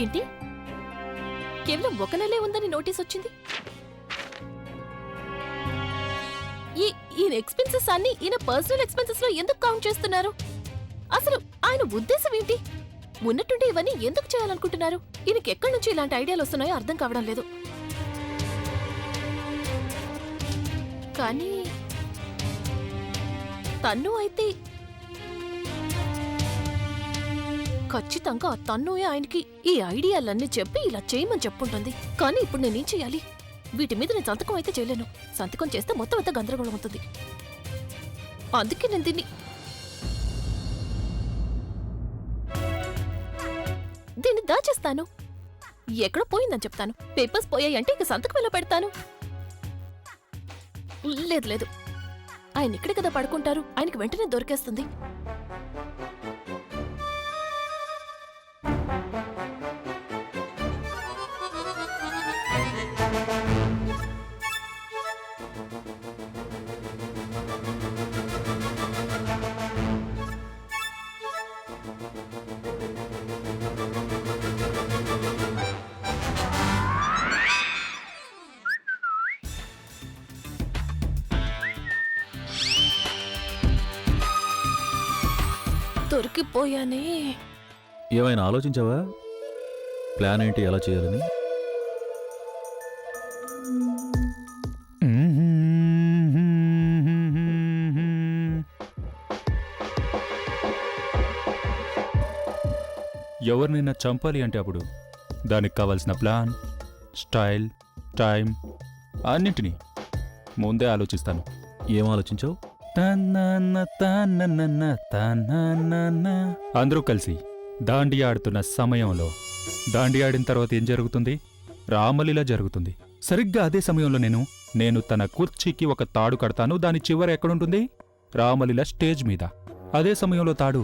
ఏంటి? కేవలం ఒక నెలే ఉందని నోటీస్ వచ్చింది. ఈయన ఎక్స్పెన్సెస్ అన్ని ఈయన పర్సనల్ ఎక్స్పెన్సెస్ లో ఎందుకు కౌంట్ చేస్తున్నారు? అసలు ఆయన ఉద్దేశం ఏంటి? ఉన్నట్టుండి ఇవన్నీ ఎందుకు చేయాలనుకుంటున్నారు? ఈయనకి ఎక్కడి నుంచి ఇలాంటి ఐడియాలు వస్తున్నాయో అర్థం కావడం లేదు. కానీ తన్ను అయితే ఖచ్చితంగా తన్నుయే ఆయనకి ఈ ఐడియాలన్నీ చెప్పి ఇలా చేయమని చెప్పుంటుంది. కానీ ఇప్పుడు నేనేం చెయ్యాలి? వీటి మీద నేను సంతకం అయితే చేయలేను. సంతకం చేస్తే మొత్తం అంతా గందరగోళం అవుతుంది. అందుకే నేను దీన్ని దాచేస్తాను. ఎక్కడో పోయిందని చెప్తాను. పేపర్స్ పోయాయంటే ఇక సంతకం ఎలా పెడతాను? లేదు లేదు, ఆయన ఇక్కడే కదా పడుకుంటారు. ఆయనకి వెంటనే దొరికేస్తుంది. దొరికిపోయానే. ఏమైనా ఆలోచించావా? ప్లాన్ ఏంటి, ఎలా చేయాలని? ఎవరినైనా చంపాలి అంటే అప్పుడు దానికి కావాల్సిన ప్లాన్, స్టైల్, టైం అన్నింటినీ ముందే ఆలోచిస్తాను. ఏం ఆలోచించావు? అందరూ కలిసి దాండియా ఆడుతున్న సమయంలో దాండియా ఆడిన తర్వాత ఏం జరుగుతుంది? రామలీల జరుగుతుంది. సరిగ్గా అదే సమయంలో నేను తన కుర్చీకి ఒక తాడు కడతాను. దాని చివర ఎక్కడుంటుంది? రామలీల స్టేజ్ మీద. అదే సమయంలో తాడు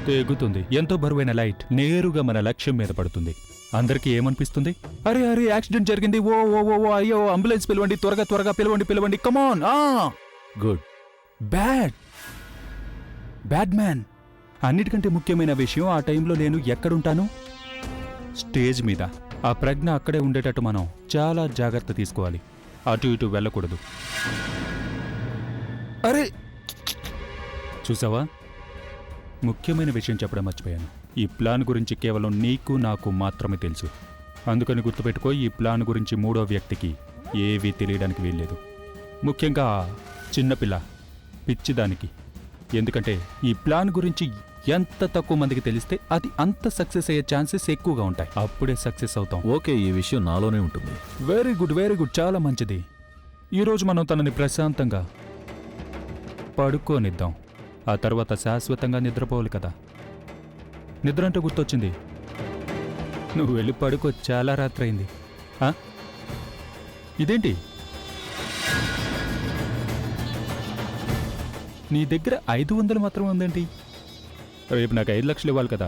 తెగుతుంది. ఎంతో బరువైన లైట్ నేరుగా మన లక్ష్యం మీద పడుతుంది. అందరికీ ఏమనిపిస్తుంది? అరే అరే, యాక్సిడెంట్ జరిగింది, ఓ ఓ ఓ ఓ, అయ్యో, అంబులెన్స్ పిలవండి, త్వరగా త్వరగా పిలవండి, కమాన్. గుడ్. Bad man. అన్నిటికంటే ముఖ్యమైన విషయం, ఆ టైంలో నేను ఎక్కడుంటాను? స్టేజ్ మీద. ఆ ప్రజ్ఞ అక్కడే ఉండేటట్టు మనం చాలా జాగ్రత్త తీసుకోవాలి. అటు ఇటు వెళ్ళకూడదు. అరే, చూసావా? ముఖ్యమైన విషయం చెప్పడం మర్చిపోయాను. ఈ ప్లాన్ గురించి కేవలం నీకు నాకు మాత్రమే తెలుసు. అందుకని గుర్తుపెట్టుకో, ఈ ప్లాన్ గురించి మూడో వ్యక్తికి ఏవీ తెలియడానికి వీల్లేదు. ముఖ్యంగా చిన్నపిల్ల, పిచ్చిదానికి. ఎందుకంటే ఈ ప్లాన్ గురించి ఎంత తక్కువ మందికి తెలిస్తే అది అంత సక్సెస్ అయ్యే ఛాన్సెస్ ఎక్కువగా ఉంటాయి. అప్పుడే సక్సెస్ అవుతాం. ఓకే, ఈ విషయం నాలోనే ఉంటుంది. వెరీ గుడ్, వెరీ గుడ్, చాలా మంచిది. ఈరోజు మనం తనని ప్రశాంతంగా పడుకోనిద్దాం. ఆ తర్వాత శాశ్వతంగా నిద్రపోవాలి కదా. నిద్ర అంటే గుర్తొచ్చింది, నువ్వు వెళ్ళి పడుకో, చాలా రాత్రి అయింది. ఇదేంటి నీ దగ్గర 500 మాత్రం ఉందేంటి? రేపు నాకు 5 లక్షలు ఇవ్వాలి కదా,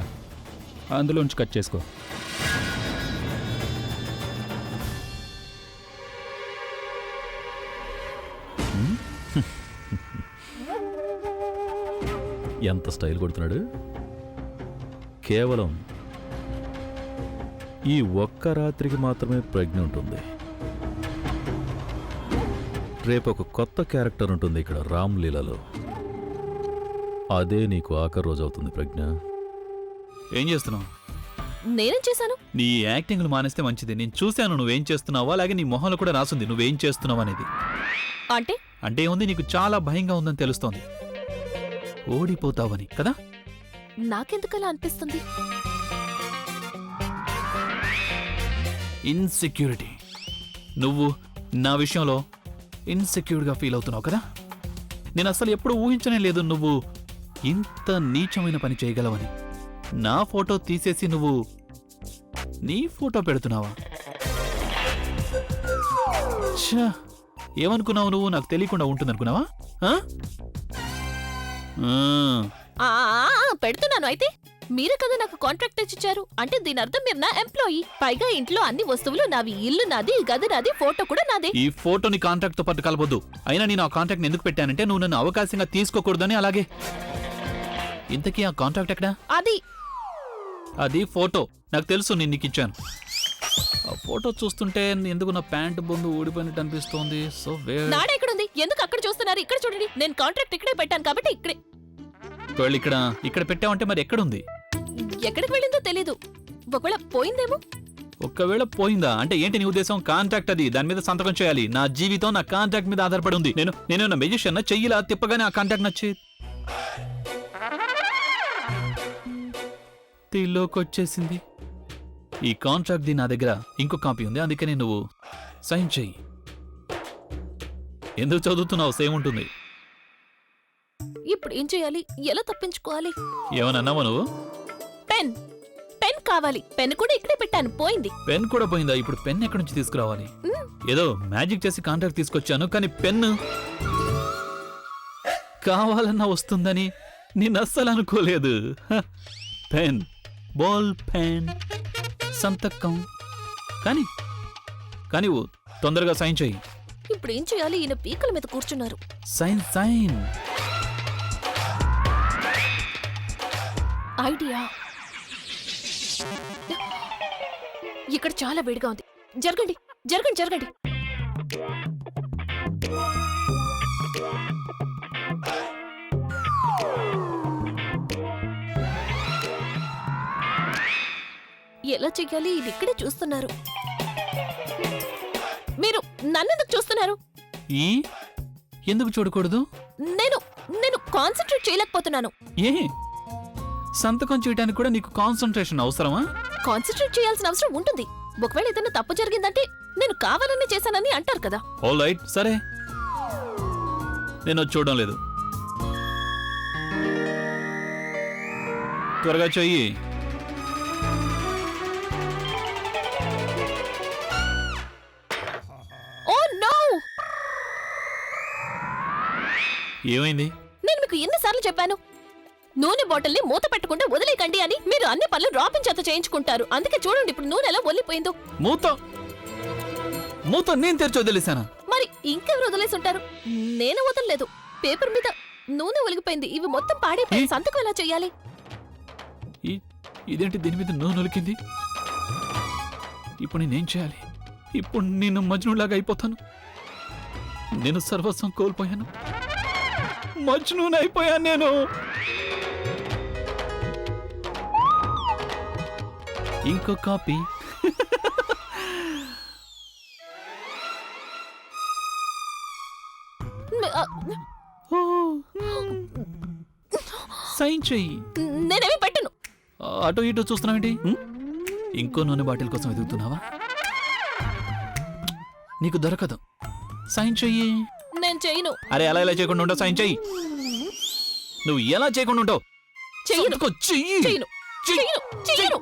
అందులోంచి కట్ చేసుకో. ఎంత స్టైల్ కొడుతున్నాడు. కేవలం ఈ ఒక్క రాత్రికి మాత్రమే ప్రజ్ఞ ఉంటుంది. రేపు ఒక కొత్త క్యారెక్టర్ ఉంటుంది ఇక్కడ రామ్లీలలో. అదే నీకు ఆఖరి రోజు అవుతుంది ప్రజ్ఞ. ఏం చేస్తున్నావు? నేనేం చేశాను? నీ యాక్టింగ్లు మానేస్తే మంచిది. నేను చూశాను నువ్వేం చేస్తున్నావో, అలాగే నీ మొహంలో కూడా రాసుంది నువ్వేం చేస్తున్నావు అనేది. అంటే ఏముంది, నీకు చాలా భయంగా ఉందని తెలుస్తోంది. ఓడిపోతావని కదా? నాకెందుకలా అనిపిస్తుంది? ఇన్సెక్యూరిటీ. నువ్వు నా విషయంలో ఇన్సెక్యూర్గా ఫీల్ అవుతున్నావు కదా? నేను అసలు ఎప్పుడు ఊహించనే లేదు నువ్వు ఇంత నీచమైన పని చేయగలవని. నా ఫోటో తీసేసి నువ్వు నీ ఫోటో పెడుతున్నావా? ఏమనుకున్నావు నువ్వు? నాకు తెలియకుండా ఉంటుందనుకున్నావా? పెడుతున్నాను. అయితే మీరే కదా నాకు కాంట్రాక్ట్ ఇచ్చారు. అంటే దీని అర్థం మీరు నా ఎంప్లాయీ. పైగా ఇంట్లో అన్ని వస్తువులు నావి, ఇల్లు నాది, గది నాది, ఫోటో కూడా నాదే. ఈ ఫోటోని కాంట్రాక్ట్ తో పాటు కలపొద్దు. అయినా నేను ఆ కాంట్రాక్ట్ ఎందుకు పెట్టానంటే నువ్వు నన్ను అవకాశంగా తీసుకోకూడదని. అలాగే ఇంతకీ ఆ కాంట్రాక్ట్ ఎక్కడా? అది అది ఫోటో. నాకు తెలుసు, నేను నీకు ఇచ్చాను. ఆ ఫోటో చూస్తుంటే ఎందుకు నా ప్యాంటు బొందు ఊడిపోయినట్టు అనిపిస్తోంది. సో నాడ ఎక్కడుంది? ఎందుకు అక్కడ చూస్తున్నారు? ఇక్కడ చూడండి, నేను కాంట్రాక్ట్ ఇక్కడే పెట్టాను కాబట్టి ఇక్కడే. ఒకవేళ ఇక్కడ పెట్టావంటే మరి ఎక్కడుంది? ఎక్కడికి వెళ్ళిందో తెలీదు. ఒకవేళ పోయిందేమో. ఒకవేళ పోయిందా అంటే ఏంటి నీ ఉద్దేశం? కాంట్రాక్ట్ అది, దాని మీద సంతకం చేయాలి. నా జీవితం నా కాంట్రాక్ట్ మీద ఆధారపడి ఉంది. నేను నా మెజిషియన్ చెయ్యిలా తిప్పగానే ఆ కాంట్రాక్ట్ నచ్చి తీలోకొచ్చేసింది. ఈ కాంట్రాక్ట్ది నా దగ్గర ఇంకో కాపీ ఉంది, అందుకని నువ్వు సైన్ చెయ్యి. ఎందుకు చదువుతున్నావు? సేమ్ ఉంటుంది. ఇప్పుడు ఏం చేయాలి? ఎలా తప్పించుకోవాలి? ఏమన్నావా నువ్వు? పెన్ పెన్ కావాలి. పెన్ కూడా ఇక్కడే పెట్టాను, పోయింది. పెన్ కూడా పోయిందా? ఇప్పుడు పెన్ ఎక్కడి నుంచి తీసుకురావాలి? ఏదో మ్యాజిక్ చేసి కాంట్రాక్ట్ తీసుకొచ్చాను, కానీ పెన్ను కావాలన్నా వస్తుందని నేను అస్సలు అనుకోలేదు. పెన్, బాల్ పెన్, సంతకం. కానీ తొందరగా సైన్ చెయ్యి. ఇప్పుడు ఏం చేయాలి? ఈయన పీకల మీద కూర్చున్నారు. Sign sign. ఐడియా. ఇక్కడ చాలా వేడిగా ఉంది. జరగండి జరగండి జరగండి. ఎలా చెయ్యాలి? ఇది ఇక్కడే చూస్తున్నారు. మీరు నన్నెందుకు చూస్తున్నారు? ఎందుకు చూడకూడదు? నేను నేను కాన్సన్ట్రేట్ చేయలేకపోతున్నాను. ఏ సంతకం చేయడానికి కూడా నీకు కాన్సంట్రేషన్ అవసరమా? కాన్సన్ట్రేట్ చేయాల్సిన అవసరం ఉంటుంది. ఒకవేళ ఏదైనా తప్పు జరిగిందంటే నేను కావాలని చేశానని అంటారు కదా. ఆల్ రైట్, సరే, నేను చూడడం లేదు. త్వరగా చెయ్యి. Oh no! ఏమైంది? నేను మీకు ఎన్నిసార్లు చెప్పాను, నూనె బాటిల్ని మూత పెట్టకుండా వదిలేకండి అని. మీరు అన్ని పనులు రాబిన్ చేత చేయించుకుంటారు. అందుకే చూడండి ఇప్పుడు నూనె ఎలా వదిలిపోయిందో. మూత నేను తెరిచి వదిలేశానా? మరి ఇంకెవరు వదిలేసి ఉంటారు? నేను వదలలేదు. పేపర్ మీద నూనె ఒలిగిపోయింది. ఇవి మొత్తం పాడైపోయి సంతకం ఎలా చెయ్యాలి? ఇదేంటి దీని మీద నూనె ఒలికింది? ఇప్పుడు నేనేం చేయాలి? ఇప్పుడు నేను మజ్నూలాగా అయిపోతాను. నేను సర్వస్వం కోల్పోయాను. మజ్నూన్ అయిపోయాను నేను. ఇంకో కాపీ. సైన్ చెయ్యి. నేనేమి పెట్టను. అటు ఇటు చూస్తున్నావేంటి? ఇంకో నూనె బాటిల్ కోసం ఎదుగుతున్నావా? నీకు దొరకదు. సైన్ చెయ్యి. నేను చెయ్యను. అరే అలా ఎలా చేయకుండా ఉంటావు? సైన్ చెయ్యి. నువ్వు ఎలా చేయకుండా ఉంటావు? చెయ్యను. చెయ్యి. చెయ్యను. చెయ్యను.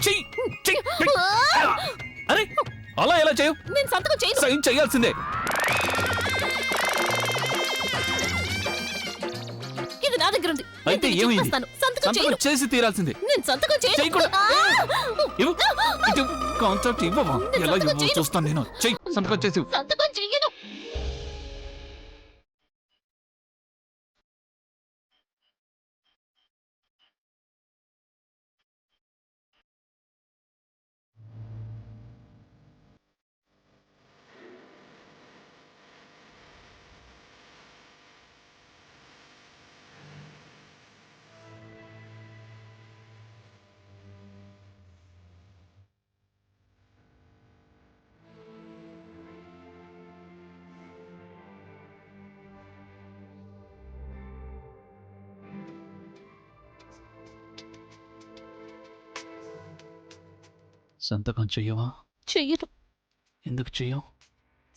చెయ్యను. అరే అలా ఎలా చేయవు? నేను సంతకం చేయను. సైన్ చేయాల్సిందే. ఇది నా దగ్గర ఉంది. అయితే నేను ఏమైంది? చెప్పేస్తాను. సంతకం చేయను. సంతకం చేసి తీరాల్సిందే. నేను సంతకం చేయను. చేయకూడదు. ఇవ్వు. ఇటు కాంట్రాక్ట్ ఇవ్వవా? నేను ఎలా సంతకం ఇవ్వవో చేయను. చూస్తాను నేను. చెయ్యి. సంతకం చేసి ఇవ్వు. సంతకం చేయను. సంతకం చెయ్యవా? చెయ్యను. ఎందుకు చెయ్యవు?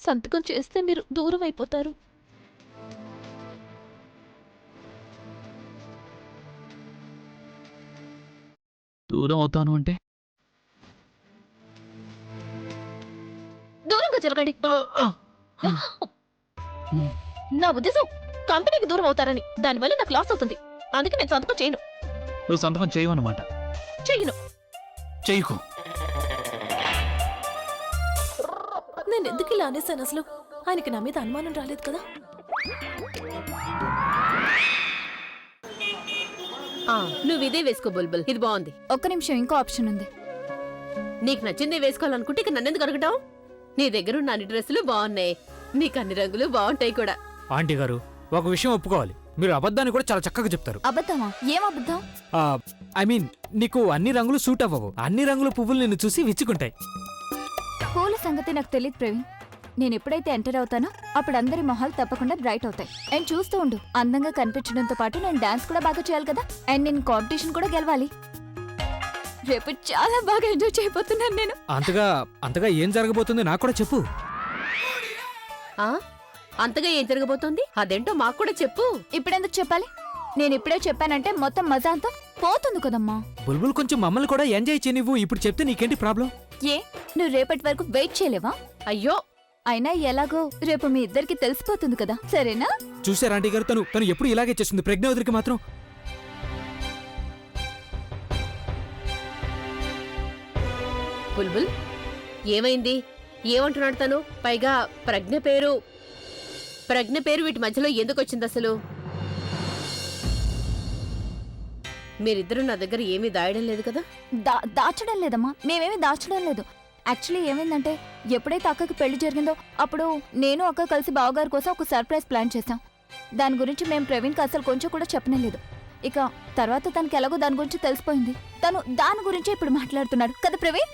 సంతకం చేస్తే మీరు దూరం అయిపోతారు. దూరం అవుతాను అంటే? దూరంగా జరగండి. నా ఉద్దేశం కంపెనీకి దూరం అవుతారని. దానివల్ల నాకు లాస్ అవుతుంది. అందుకే నేను సంతకం చేయను. నువ్వు సంతకం చేయవు అన్నమాట. చెయ్యను. చెయ్యకు. నేను ఎందుకు ఇలా అనేసాను అసలు? ఆయనకి నా మీద అనుమానం రాలేదు కదా. నువ్వు ఇదే వేసుకో బుల్బుల్, ఇది బాగుంది. ఒక్క నిమిషం, ఇంకో ఆప్షన్ ఉంది. నీకు నచ్చిందే వేసుకోవాలనుకుంటే ఇక నన్నెందుకు అడగటం? నీ దగ్గర ఉన్న అన్ని డ్రెస్సులు బాగున్నాయి, నీకు అన్ని రంగులు బాగుంటాయి కూడా. ఆంటీ గారు, ఒక విషయం ఒప్పుకోవాలి, మీరు అబద్ధాన్ని కూడా చాలా చక్కగా చెప్తారు. అబద్ధమా? ఏం అబద్ధం? ఐ మీన్, నీకు అన్ని రంగులు సూట్ అవ్వవు. అన్ని రంగుల పువ్వులు నిన్ను చూసి విచ్చుకుంటాయి. పూల సంగతి నాకు తెలియదు ప్రవీణ్. నేను ఎప్పుడైతే ఎంటర్ అవుతానో అప్పుడు అందరి మొహాలు తప్పకుండా బ్రైట్ అవుతాయి. అండ్ చూస్తూ ఉండు, అందంగా కనిపించడంతో పాటు నేను డాన్స్ కూడా బాగా చేయాలి కదా. అండ్ నేను కాంపిటీషన్ కూడా గెలవాలి. రేపు చాలా బాగా ఎంజాయ్ చేయబోతున్నాను నేను. అంతగా ఏం జరగబోతుంది నాకు కూడా చెప్పు. అంతగా ఏం జరగబోతోంది అదేంటో మాకు కూడా చెప్పు. ఇప్పుడెందుకు చెప్పాలి? నేను ఇప్పుడే చెప్పానంటే మొత్తం మజా అంతా పోతుంది కదమ్మా. బుల్బుల్, కొంచెం మమ్మల్ని కూడా ఎంజాయ్ చేయనివ్వు. ఇప్పుడు చెప్తే నీకేంటి ప్రాబ్లం? ఏ, నువ్వు రేపటి వరకు వెయిట్ చేయలేవా? అయ్యో, అయినా ఎలాగో రేపు మీ ఇద్దరికి తెలిసిపోతుంది కదా, సరేనా? చూసారా ఆంటీ గారు, తను ఎప్పుడు ఇలాగే చేస్తుంది. ప్రజ్ఞావతికి మాత్రం బుల్బుల్ ఏమైంది? ఏమంటున్నాడు తను? పైగా ప్రజ్ఞ పేరు వీటి మధ్యలో ఎందుకు వచ్చింది అసలు? మీరిద్దరూ నా దగ్గర ఏమీ దాయడం లేదు కదా? దాచడం లేదమ్మా, మేమేమీ దాచడం లేదు. యాక్చువల్లీ ఏమైందంటే, ఎప్పుడైతే అక్కకి పెళ్లి జరిగిందో అప్పుడు నేను అక్క కలిసి బావగారి కోసం ఒక సర్ప్రైజ్ ప్లాన్ చేశాం. దాని గురించి మేము ప్రవీణ్కి అసలు కొంచెం కూడా చెప్పలేదు. ఇక తర్వాత తనకి ఎలాగో దాని గురించి తెలిసిపోయింది. తను దాని గురించి ఇప్పుడు మాట్లాడుతున్నాడు కదా ప్రవీణ్.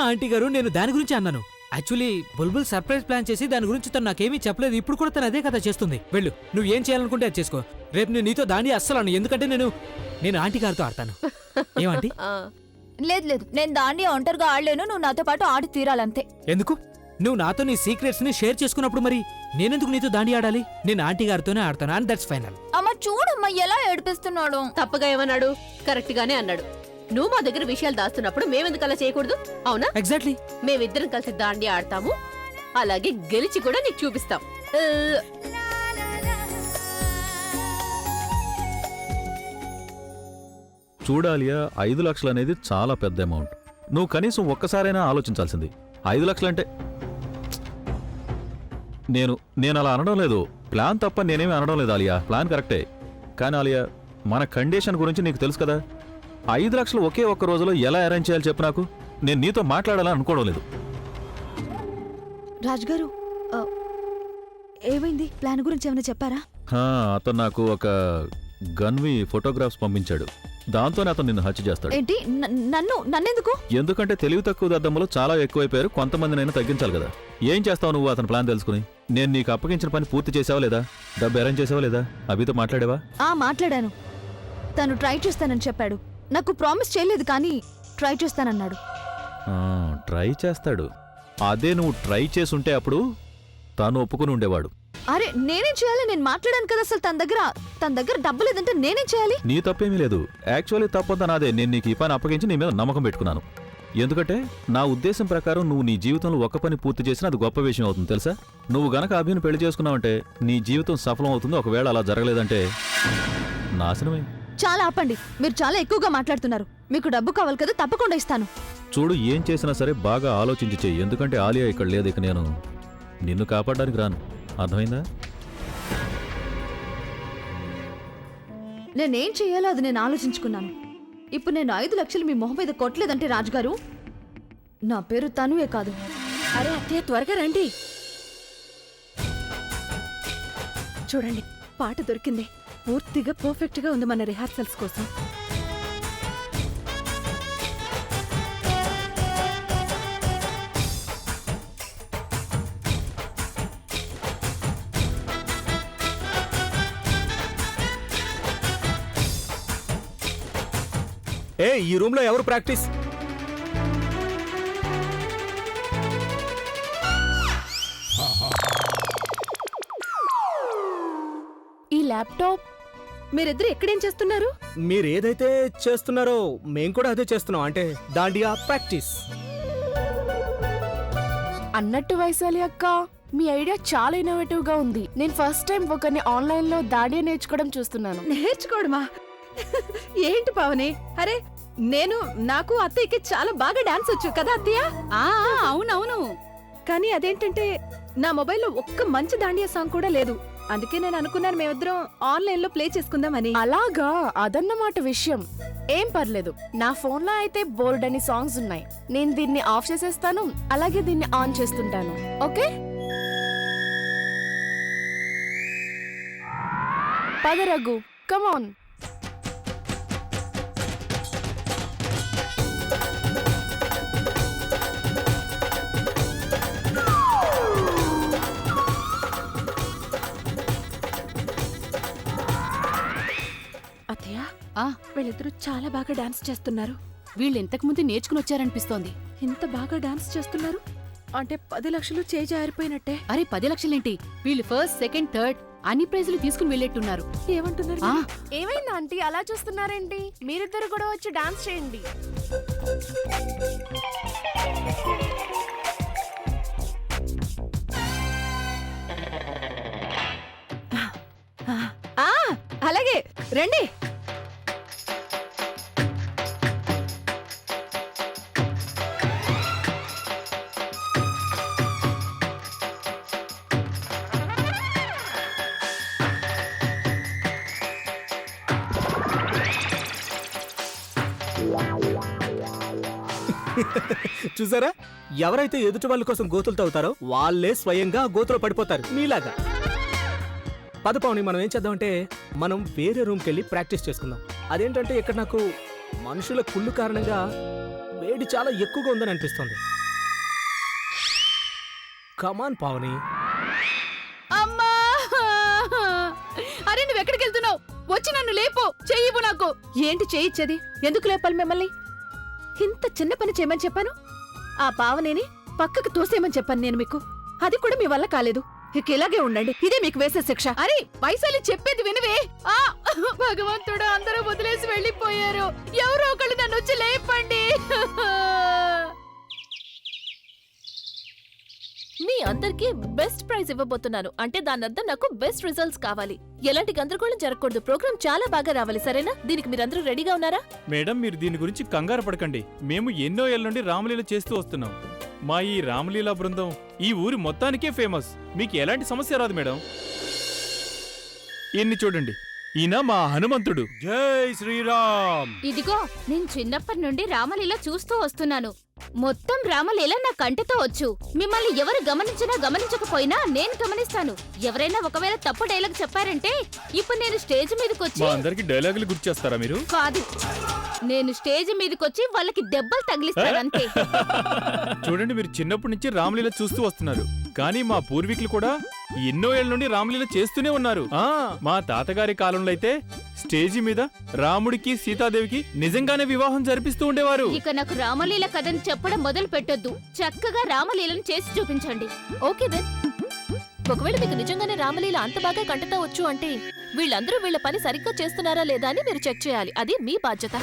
ఆంటీ గారు, నేను దాని గురించి అన్నాను. యాక్చువల్లీ బుల్బుల్ సర్ప్రైజ్ ప్లాన్ చేసి దాని గురించి తను నాకేమీ చెప్పలేదు. ఇప్పుడు కూడా తను అదే కదా చేస్తుంది. వెళ్ళు, నువ్వు ఏం చేయాలనుకుంటే అది చేసుకో. రేపు నేను నీతో దాండి అస్సలు అను, ఎందుకంటే నేను ఆంటీ గారితో ఆడతాను. ఏమంటీ? లేదు, నేను దాన్ని ఒంటరిగా ఆడలేను. నువ్వు నాతో పాటు ఆడి తీరాలంతే. ఎందుకు? నువ్వు నాతో నీ సీక్రెట్స్ ని షేర్ చేసుకున్నప్పుడు మరి నేనెందుకు నీతో దాండి ఆడాలి? నేను ఆంటీ గారితోనే ఆడతాను, అండ్ దట్స్ ఫైనల్. అమ్మ చూడమ్మా ఎలా ఏడిపిస్తున్నాడు. తప్పగా ఏమన్నాడు? కరెక్ట్ గానే అన్నాడు. నువ్వు మా దగ్గర విషయాలు దాస్తున్నప్పుడు మేమెందుకు అలా చేయకూడదు? అవునా? ఎగ్జాక్ట్లీ. మేమిద్దరం కలిసి దాండి ఆడతాము, అలాగే గెలిచి కూడా నీకు చూపిస్తాం. చూడాలియా, 5 లక్షలు అనేది చాలా పెద్ద అమౌంట్. నువ్వు కనీసం ఒక్కసారైనా ఆలోచించాల్సింది. 5 లక్షలంటే నేను అలా అనడం లేదు. ప్లాన్ తప్ప నేనేమి అనడం లేదు ఆలియా, ప్లాన్ కరెక్టే. కానీ ఆలియా, మన కండిషన్ గురించి నీకు తెలుసు కదా. 5 లక్షలు ఒకే ఒక్క రోజులో ఎలా అరేంజ్ చేయాలి చెప్పు నాకు. నేను నీతో మాట్లాడాలని అనుకోవడం లేదు. రాజ్గారు, ఏమైంది? ప్లాన్ గురించి ఏమైనా చెప్పారా? అతను నాకు ఒక గన్వి ఫోటోగ్రాఫ్స్ పంపించాడు. దాంతోనే అతను నిన్ను హత్య చేస్తాడు. ఏంటి? నన్నెందుకు? ఎందుకంటే తెలివి తక్కువ దద్దమ్మలు చాలా ఎక్కువైపోయారు. కొంతమందినైనా తగ్గించాలి కదా. ఏం చేస్తావు నువ్వు అతని ప్లాన్ తెలుసుకుని? నేను నీకు అప్పగించిన పని పూర్తి చేసావా లేదా? డబ్బు అరేంజ్ చేసావా లేదా? అభితో మాట్లాడావా? మాట్లాడాను. తను ట్రై చేస్తానని చెప్పాడు. నాకు ప్రామిస్ చేయలేదు, కానీ ట్రై చేస్తానన్నాడు. ట్రై చేస్తాడు. అదే నువ్వు ట్రై చేసుంటే అప్పుడు తాను ఒప్పుకుని ఉండేవాడు. అరే నేనేం చేయాలి? నేను మాట్లాడాను కదా. అసలు తన దగ్గర డబ్బు లేదంటే నేనేం చేయాలి? నీ తప్పేమీ లేదు. యాక్చువల్లీ తప్పంతా నాదే. నేను నీకు ఈ పని అప్పగించి నీ మీద నమ్మకం పెట్టుకున్నాను. ఎందుకంటే నా ఉద్దేశం ప్రకారం నువ్వు నీ జీవితంలో ఒక్క పని పూర్తి చేసినా అది గొప్ప విషయం అవుతుంది తెలుసా. నువ్వు గనక అభిని పెళ్లి చేసుకున్నావంటే నీ జీవితం సఫలం అవుతుంది. ఒకవేళ అలా జరగలేదంటే నాశనమే. చాలా ఆపండి, మీరు చాలా ఎక్కువగా మాట్లాడుతున్నారు. మీకు డబ్బు కావాలి కదా, తప్పకుండా ఇస్తాను. చూడు, ఏం చేసినా సరే బాగా ఆలోచించి చెయ్యి. ఎందుకంటే ఆలియా ఇక్కడ లేదు. ఇక నేను నిన్ను కాపాడడానికి రాను, అర్థమైందా? నేనేం చేయాలో అది నేను ఆలోచించుకున్నాను. ఇప్పుడు నేను 5 లక్షలు మీ మొహం మీద కొట్టలేదంటే రాజుగారు, నా పేరు తనువే కాదు. అరే అత్తయ్య, త్వరగా రండి. చూడండి, పాట దొరికింది. పూర్తిగా పర్ఫెక్ట్ గా ఉంది మన రిహార్సల్స్ కోసం. ఈ రూమ్ లో ఎవరు ప్రాక్టీస్? ఈ ల్యాప్టాప్ మీరిద్దరు ఎక్కడేం చేస్తున్నారు? మీరు ఏదైతే చేస్తున్నారో మేం కూడా అదే చేస్తున్నాం. అంటే దాండియా ప్రాక్టీస్. అన్నట్టు వైశాలి అక్క, మీ ఐడియా చాలా ఇన్నోవేటివ్ గా ఉంది. నేను ఫస్ట్ టైం ఒకరిని ఆన్లైన్ లో దాడియా నేర్చుకోవడం చూస్తున్నాను. నేర్చుకోవడమా? ఏంటి పావని? అరే నాకు అత్తయ్యకి చాలా బాగా డాన్స్ వచ్చు కదా అత్తయ్య? అవునవును. కానీ అదేంటంటే నా మొబైల్లో ఒక్క మంచి దాండియా సాంగ్ కూడా లేదు. అందుకే నేను అనుకున్నాను మేమిద్దరం ఆన్లైన్ లో ప్లే చేసుకుందామని. అలాగా, అదన్నమాట విషయం. ఏం పర్లేదు, నా ఫోన్లో అయితే బోల్డ్ అని సాంగ్స్ ఉన్నాయి. నేను దీన్ని ఆఫ్ చేసేస్తాను, అలాగే దీన్ని ఆన్ చేస్తుంటాను. ఓకే, పద రఘు, కమాన్. అత్తయ్య, వీళ్ళిద్దరూ చాలా బాగా డాన్స్ చేస్తున్నారు. వీళ్ళు ఇంతకు ముందు నేర్చుకుని వచ్చారనిపిస్తోంది. ఇంత బాగా డాన్స్ చేస్తున్నారు అంటే 10 లక్షలు చేజారిపోయినట్టే. అరే 10 లక్షలేంటి, వీళ్ళు ఫస్ట్, సెకండ్, థర్డ్ అన్ని ప్రైజులు తీసుకుని వెళ్ళేట్టున్నారు. ఏమంటున్నారు? ఏమైంది ఆంటీ అలా చూస్తున్నారేంటి? మీరిద్దరు కూడా వచ్చి డాన్స్ చేయండి. అలాగే రండి. చూసారా, ఎవరైతే ఎదుటి వాళ్ళ కోసం గోతులు తవ్వుతారో వాళ్ళే స్వయంగా గోతులో పడిపోతారు మీలాగా. పద పావని, మనం ఏం చేద్దామంటే మనం వేరే రూమ్కి వెళ్ళి ప్రాక్టీస్ చేసుకుందాం. అదేంటంటే ఇక్కడ నాకు మనుషుల కుళ్ళు కారణంగా వేడి చాలా ఎక్కువగా ఉందని అనిపిస్తుంది. కమాన్ పావని. అమ్మా! అరే నువ్వు ఎక్కడికి వెళ్తున్నావు? వచ్చి నన్ను లేపు, చెయ్యివు నాకు. ఏంటి చేయిచ్చేది? ఎందుకు లేపాలి మిమ్మల్ని? ఇంత చిన్న పని చేయమని చెప్పాను. ఆ పావనేని పక్కకు తోసేయమని చెప్పాను నేను మీకు. అది కూడా మీ వల్ల కాలేదు. ఇక ఇలాగే ఉండండి, ఇదే మీకు వేసే శిక్ష. అరే వైశాలి, చెప్పేది వినవే. ఆ భగవంతుడు, అందరూ వదిలేసి వెళ్ళిపోయారు. ఎవరో ఒకళ్ళు నన్ను వచ్చి లేపండి. మీ అందరికీ బెస్ట్ ప్రైజ్ ఇవ్వబోతున్నాను. అంటే దాని అర్థం నాకు బెస్ట్ రిజల్ట్స్ కావాలి. ఎలాంటి గందరగోళం జరగకూడదు. ప్రోగ్రామ్ చాలా బాగా రావాలి, సరేనా? దీనికి మీరందరూ రెడీగా ఉన్నారా? మేడం, మీరు దీని గురించి కంగారు పడకండి. మేము ఎన్నో ఏళ్ళ నుండి రామలీల చేస్తూ వస్తున్నాం. మా ఈ రామలీలా బృందం ఈ ఊరి మొత్తానికే ఫేమస్. మీకు ఎలాంటి సమస్య రాదు మేడం. ఈయన్ని చూడండి, ఈయన మా హనుమంతుడు. జై శ్రీరామ్. ఇదిగో, నేను చిన్నప్పటి నుండి రామలీల చూస్తూ వస్తున్నాను. మొత్తం రామలీల నా కంటితో వచ్చు. మిమ్మల్ని ఎవరు గమనించినా గమనించకపోయినా నేను గమనిస్తాను. ఎవరైనా ఒకవేళ తప్పు డైలాగ్ చెప్పారంటే ఇప్పుడు నేను స్టేజ్ మీదకొచ్చి మా అందరికి డైలాగులు గుర్తు చేస్తారా మీరు? కాదు, నేను స్టేజ్ మీదకొచ్చి వాళ్ళకి దెబ్బలు తగిలిస్తానంతే. చూడండి, మీరు చిన్నప్పటి నుంచి రామలీల చూస్తూ వస్తున్నారు. కానీ మా పూర్వీకులు కూడా ఎన్నో ఏళ్ళ నుండి రామలీల చేస్తూనే ఉన్నారు. మా తాతగారి కాలంలో అయితే స్టేజి మీద రాముడికి సీతాదేవికి నిజంగానే వివాహం జరిపిస్తూ ఉండేవారు. ఇక నాకు రామలీల కథను చెప్పడం మొదలు పెట్టొద్దు. చక్కగా రామలీలను చేసి చూపించండి. Okay then. ఒకవేళ మీకు నిజంగానే రామలీల అంత బాగా కంటతా వచ్చు అంటే వీళ్ళందరూ వీళ్ళ పని సరిగ్గా చేస్తున్నారా లేదా అని మీరు చెక్ చేయాలి. అది మీ బాధ్యత.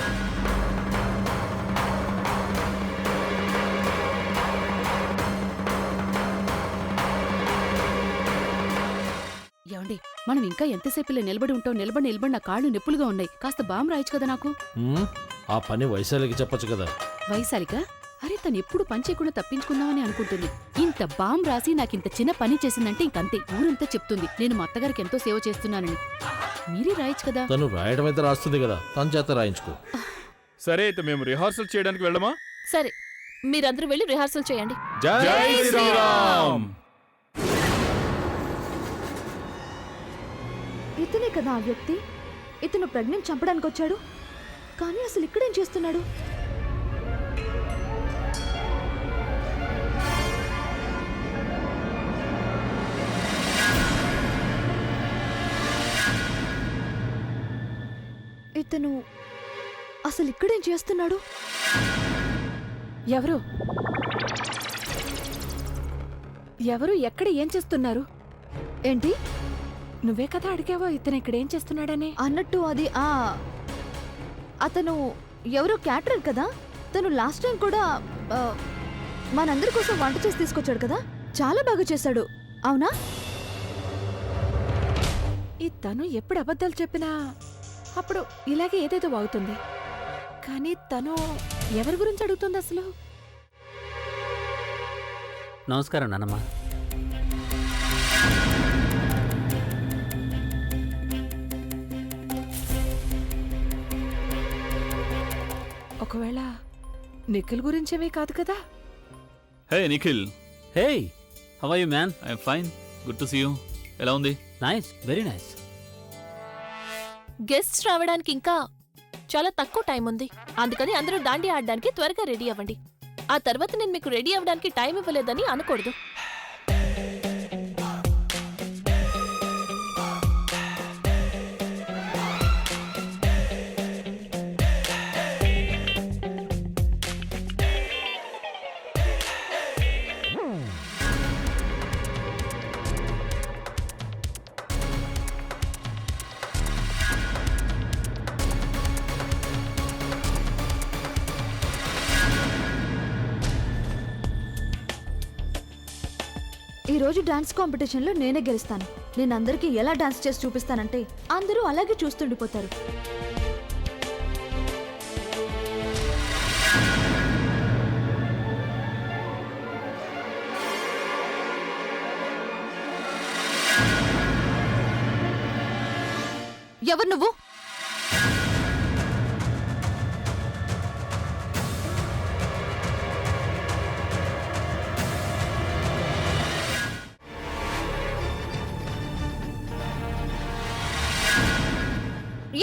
ఏమండి, మనం ఇంకా ఎంతసేపు ఇలా నిలబడి ఉంటాం? నిలబడి నా కాళ్ళు నొప్పులుగా ఉన్నాయి. కాస్త బాంబు రాయొచ్చు కదా నాకు. ఆ పని వైశాలికి చెప్పొచ్చు కదా. వైశాలిక? అరే తను ఎప్పుడు పని చేయకుండా తప్పించుకుందామని అనుకుంటుంది. ఇంత బాంబు రాసి నాకింత చిన్న పని చేసిందంటే ఇంకంతే. ఊరంతా చెప్తుంది నేను మా అత్తగారికి ఎంతో సేవ చేస్తున్నానని. మీరే రాయొచ్చు కదా. తను రాయడం అయితే రాస్తుంది కదా, తన చేత రాయించుకో. సరే అయితే మేము రిహార్సల్ చేయడానికి వెళ్ళమా? సరే, మీరందరూ వెళ్ళి రిహార్సల్ చేయండి. జై శ్రీరామ్. ఇతనే కదా ఆ వ్యక్తి. ఇతను ప్రెగ్నెంట్ చంపడానికి వచ్చాడు. కానీ అసలు ఇక్కడేం చేస్తున్నాడు? ఇతను అసలు ఇక్కడేం చేస్తున్నాడు? ఎవరు ఎవరు ఎక్కడ ఏం చేస్తున్నారు? ఏంటి? నువ్వే కదా అడిగావో ఇతను ఇక్కడ ఏం చేస్తున్నాడని. అన్నట్టు అది అతను ఎవరో క్యాటరర్ కదా. తను లాస్ట్ టైం కూడా మనందరి కోసం వంట చేసి తీసుకొచ్చాడు కదా. చాలా బాగా చేశాడు, అవునా? ఈ తను ఎప్పుడు అబద్ధాలు చెప్పినా అప్పుడు ఇలాగే ఏదేదో అవుతుంది. కానీ తను ఎవరి గురించి అడుగుతుంది అసలు? నమస్కారం నాన్నమ్మ. ఒకవేళ నిఖిల్ గురించేమీ కాదు కదా? Hey Nikhil, hey how are you man? I'm fine, good to see you. ఎలా ఉంది? Nice, very nice. గెస్ట్స్ రావడానికి ఇంకా చాలా తక్కువ టైం ఉంది. అందుకని అందరూ దాండి ఆడడానికి త్వరగా రెడీ అవ్వండి. ఆ తర్వాత నేను మీకు రెడీ అవ్వడానికి టైం ఇవ్వలేదని అనకూడదు. ఈ రోజు డాన్స్ కాంపిటీషన్లో నేనే గెలుస్తాను. నేను అందరికీ ఎలా డాన్స్ చేసి చూపిస్తానంటే అందరూ అలాగే చూస్తుండిపోతారు. ఎవరు నువ్వు?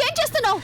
ఏం చేస్తున్నావు?